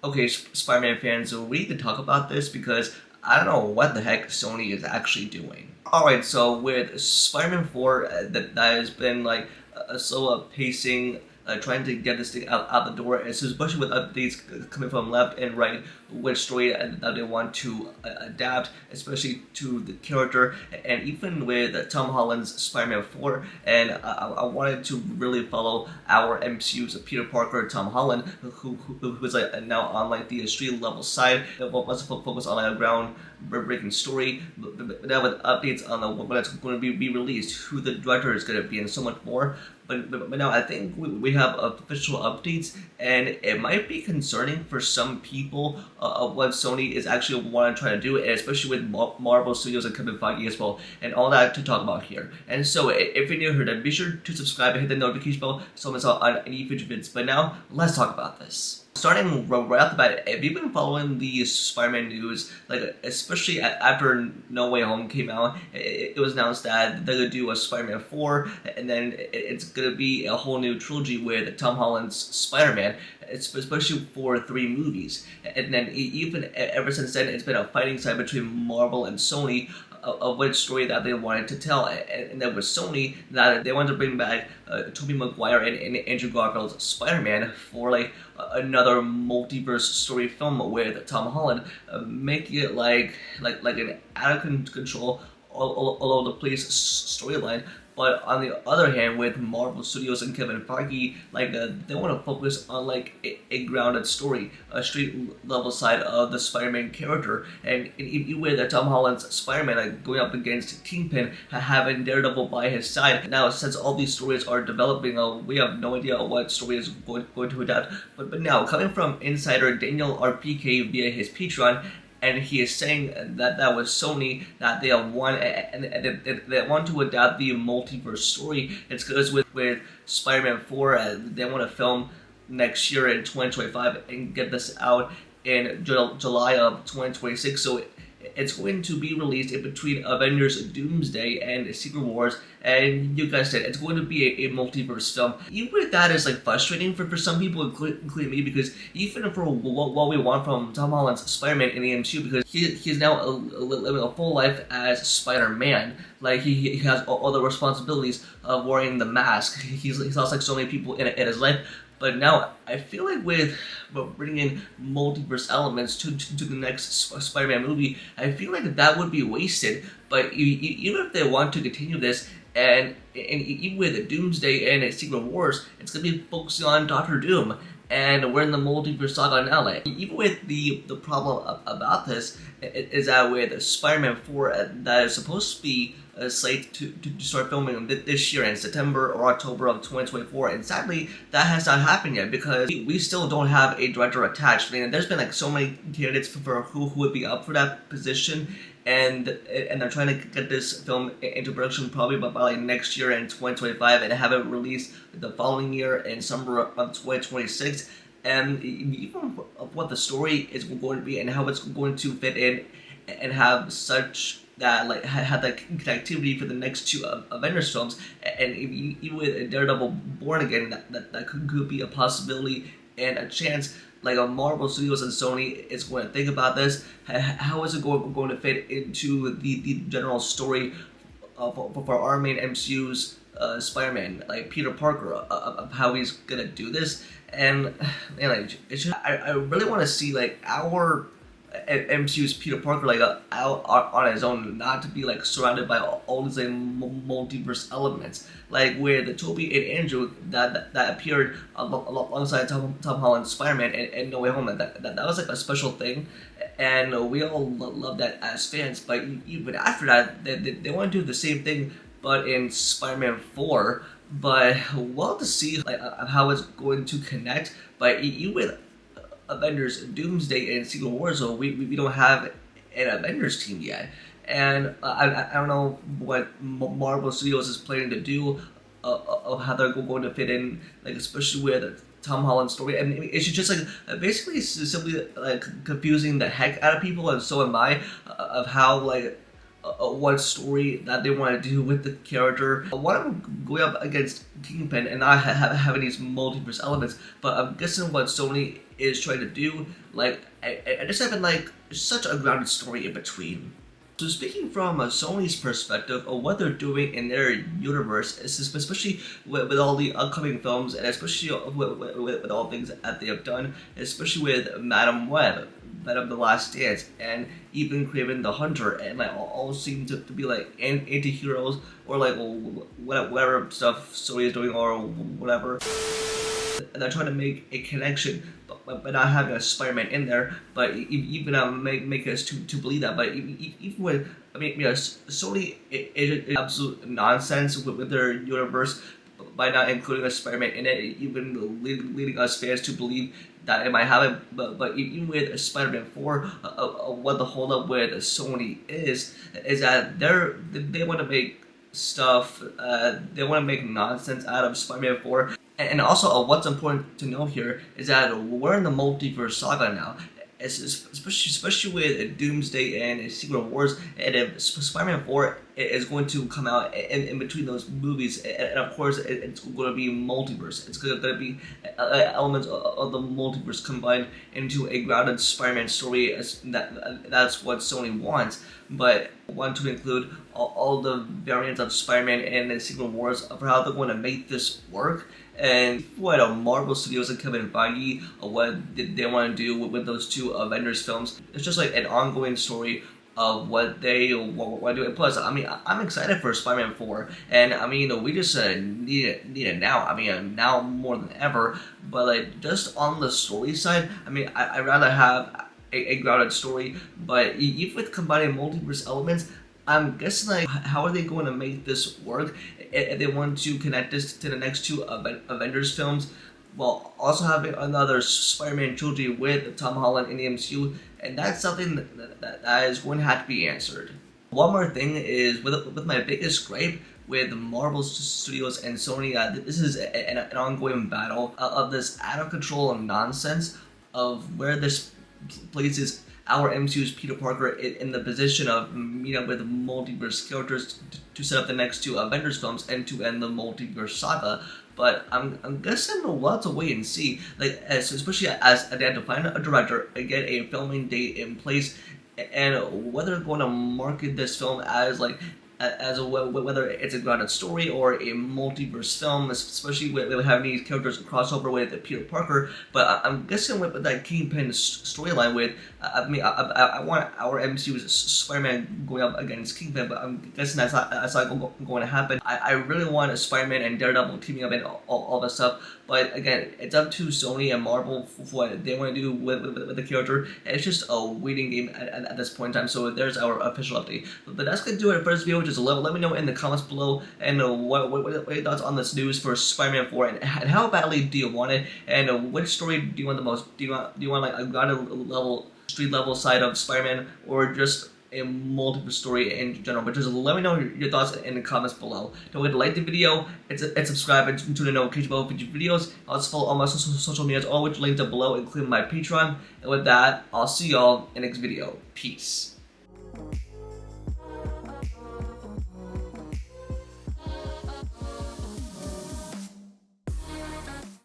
Okay, Spider-Man fans, so we need to talk about this because I don't know what the heck Sony is actually doing. Alright, so with Spider-Man 4, that has been like slow pacing, trying to get this thing out the door, and so especially with updates coming from left and right, which story that they want to adapt, especially to the character, and even with Tom Holland's Spider-Man 4, and I wanted to really follow our MCU's Peter Parker, Tom Holland, who is like now on like the street level side, wants to focus on like a groundbreaking story, but now with updates on when it's going to be released, who the director is going to be, and so much more. But now I think we have official updates, and it might be concerning for some people of what Sony is actually want to try to do, and especially with Marvel Studios and Kevin Feige as well, and all that to talk about here. And so if you're new here, then be sure to subscribe and hit the notification bell so miss out on any future vids. But now, let's talk about this. Starting right off the bat, if you've been following the Spider-Man news, like especially after No Way Home came out, it was announced that they're gonna do a Spider-Man 4, and then it's gonna be a whole new trilogy with Tom Holland's Spider-Man, especially for 3 movies. And then even ever since then, it's been a fighting side between Marvel and Sony of which story that they wanted to tell, and then with Sony, that they wanted to bring back Tobey Maguire and Andrew Garfield's Spider-Man for like another multiverse story film with Tom Holland, making it like an out of control, all over the place storyline. But on the other hand, with Marvel Studios and Kevin Feige, like they want to focus on like a grounded story, a street level side of the Spider-Man character, and even with Tom Holland's Spider-Man like going up against Kingpin, having Daredevil by his side. Now, since all these stories are developing, we have no idea what story is going to adapt. But now, coming from insider Daniel RPK via his Patreon, and he is saying that was Sony, that they want and they want to adapt the multiverse story. It's because with Spider-Man 4, they want to film next year in 2025 and get this out in July of 2026. So it's going to be released in between Avengers Doomsday and Secret Wars, and you guys said it's going to be a multiverse film. Even that is like frustrating for some people, including me, because even for what we want from Tom Holland's Spider-Man in the MCU, because he's now living a full life as Spider-Man. Like he has all the responsibilities of wearing the mask. He's lost like so many people in his life. But now, I feel like with bringing in multiverse elements to the next Spider-Man movie, I feel like that would be wasted. But even if they want to continue this, and even with Doomsday and Secret Wars, it's going to be focusing on Doctor Doom, and we're in the multiverse saga now. Like, even with the problem about this, is that with Spider-Man 4, that is supposed to be slate to start filming this year in September or October of 2024, and sadly that has not happened yet because we still don't have a director attached. I mean, there's been like so many candidates for who would be up for that position, and they're trying to get this film into production probably by like next year in 2025 and have it released the following year in summer of 2026. And even what the story is going to be and how it's going to fit in and have such that like had that connectivity for the next 2 Avengers films, and even with Daredevil Born Again, that could be a possibility and a chance. Like a Marvel Studios and Sony is going to think about this. How is it going to fit into the general story for our main MCU's Spider-Man, like Peter Parker, of how he's gonna do this? And man, like I really want to see like our MCU's Peter Parker like out on his own, not to be like surrounded by all these like multiverse elements, like where the Tobey and Andrew that appeared alongside Tom Holland's Spider-Man and No Way Home. That was like a special thing, and we all love that as fans. But even after that, they want to do the same thing, but in Spider-Man 4. But we'll have to see like how it's going to connect. But even with Avengers Doomsday and Secret Wars, so we don't have an Avengers team yet, and I don't know what Marvel Studios is planning to do of how they're going to fit in, like especially with Tom Holland's story. I mean, it's just like basically it's simply like confusing the heck out of people, and so am I, of how like what story that they want to do with the character. One of them going up against Kingpin and not having these multiverse elements, but I'm guessing what Sony is trying to do, like, I just having like such a grounded story in between. So speaking from Sony's perspective of what they're doing in their universe, especially with all the upcoming films, and especially with all things that they have done, especially with Madam Web, Venom the Last Dance, and even Kraven the Hunter, and like all seem to be like anti-heroes, or like whatever stuff Sony is doing or whatever. And they're trying to make a connection, but not having a Spider-Man in there. But even make us to believe that. But even with, I mean, Sony is absolute nonsense with their universe by not including a Spider-Man in it, even leading us fans to believe that it might have it. But even with Spider-Man 4, what the holdup with Sony is that they want to make stuff, they want to make nonsense out of Spider-Man 4. And also, what's important to note here is that we're in the multiverse saga now, especially with Doomsday and Secret Wars, and if Spider-Man 4 is going to come out in between those movies, and of course it's going to be multiverse. It's going to be elements of the multiverse combined into a grounded Spider-Man story. That's what Sony wants, but want to include all the variants of Spider-Man and the Secret Wars for how they're going to make this work. And what Marvel Studios and Kevin Feige, what they want to do with those two Avengers films, it's just like an ongoing story of what they want to do. And plus, I mean, I'm excited for Spider-Man 4, and I mean, we just need it now. I mean, now more than ever. But like, just on the story side, I mean, I'd rather have a grounded story. But even with combining multiverse elements, I'm guessing like, how are they going to make this work if they want to connect this to the next two Avengers films, while also having another Spider-Man trilogy with Tom Holland in the MCU? And that's something that is going to have to be answered. One more thing is with my biggest gripe with Marvel Studios and Sony, this is an ongoing battle of this out of control nonsense of where this places our MCU's Peter Parker in the position of meeting up with multiverse characters to set up the next two Avengers films and to end the multiverse saga. But I'm guessing we'll have to wait and see, like, especially as they have to find a director and get a filming date in place, and whether they're going to market this film as like whether it's a grounded story or a multiverse film, especially with having these characters cross over with Peter Parker. But I'm guessing with that Kingpin storyline with, I mean, I want our MCU's Spider-Man going up against Kingpin, but I'm guessing that's not going to happen. I really want Spider-Man and Daredevil teaming up and all that stuff. But again, it's up to Sony and Marvel for what they want to do with the character. And it's just a waiting game at this point in time. So there's our official update. But that's going to do it for this video. Just let me know in the comments below, and what are your thoughts on this news for Spider-Man 4, and how badly do you want it, and which story do you want the most? Do you want like a grounded level, street level side of Spider-Man, or just a multiple story in general? But just let me know your thoughts in the comments below. Don't forget to like the video and subscribe and turn the notification bell for future videos. Also follow all my social medias, all which linked up below, including my Patreon. And with that, I'll see y'all in the next video. Peace.